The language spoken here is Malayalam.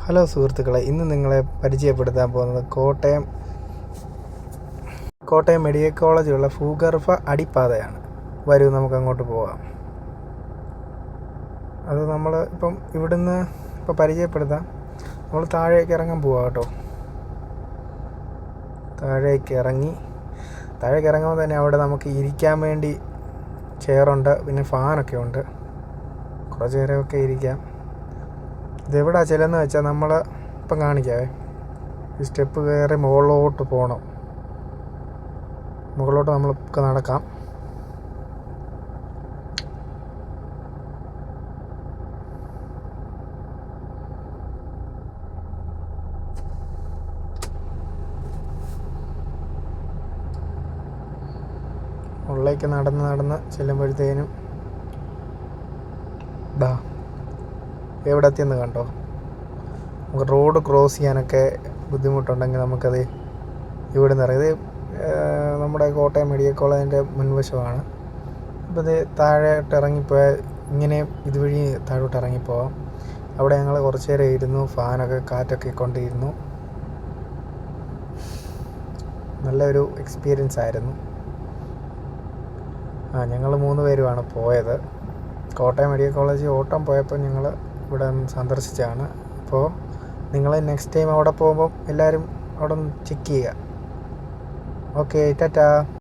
ഹലോ സുഹൃത്തുക്കളെ, ഇന്ന് നിങ്ങളെ പരിചയപ്പെടുത്താൻ പോകുന്നത് കോട്ടയം മെഡിക്കൽ കോളേജിലുള്ള ഭൂഗർഭ അടിപ്പാതയാണ്. വരൂ, നമുക്ക് അങ്ങോട്ട് പോകാം. അത് നമ്മൾ ഇപ്പം ഇവിടുന്ന് പരിചയപ്പെടുത്താം. നമ്മൾ താഴേക്ക് ഇറങ്ങാൻ പോവാം കേട്ടോ. താഴേക്ക് ഇറങ്ങുമ്പോൾ തന്നെ അവിടെ നമുക്ക് ഇരിക്കാൻ വേണ്ടി ചെയറുണ്ട്, പിന്നെ ഫാനൊക്കെ ഉണ്ട്. കുറച്ച് നേരമൊക്കെ ഇരിക്കാം. ഇതെവിടാ ചെല്ലുന്നത് വെച്ചാൽ നമ്മൾ ഇപ്പം കാണിക്കാവേ. ഈ സ്റ്റെപ്പ് കയറി മുകളിലോട്ട് പോകണം. മുകളിലോട്ട് നമ്മൾക്ക് നടക്കാം. മുകളിലേക്ക് നടന്ന് ചെല്ലുമ്പോഴത്തേനും എവിടെ എത്തിയെന്ന് കണ്ടോ. നമുക്ക് റോഡ് ക്രോസ് ചെയ്യാനൊക്കെ ബുദ്ധിമുട്ടുണ്ടെങ്കിൽ നമുക്കത് ഇവിടെ നിന്ന് ഇറങ്ങി. ഇത് നമ്മുടെ കോട്ടയം മെഡിക്കൽ കോളേജിൻ്റെ മുൻവശമാണ്. അപ്പോൾ ഇത് താഴോട്ട് ഇറങ്ങിപ്പോയാൽ ഇങ്ങനെ ഇതുവഴി താഴോട്ട് ഇറങ്ങിപ്പോവാം. അവിടെ ഞങ്ങൾ കുറച്ച് നേരം ഇരുന്നു, ഫാനൊക്കെ കാറ്റൊക്കെ കൊണ്ടിരുന്നു. നല്ലൊരു എക്സ്പീരിയൻസ് ആയിരുന്നു. ഞങ്ങൾ 3 പേരുമാണ് പോയത്. കോട്ടയം മെഡിക്കൽ കോളേജ് ഓട്ടം പോയപ്പോൾ ഞങ്ങൾ ഇവിടെ സന്ദർശിച്ചാണ്. അപ്പോൾ നിങ്ങൾ നെക്സ്റ്റ് ടൈം അവിടെ പോകുമ്പം എല്ലാവരും അവിടെ ഒന്ന് ചെക്ക് ചെയ്യുക. ഓക്കെ, ടാറ്റാ.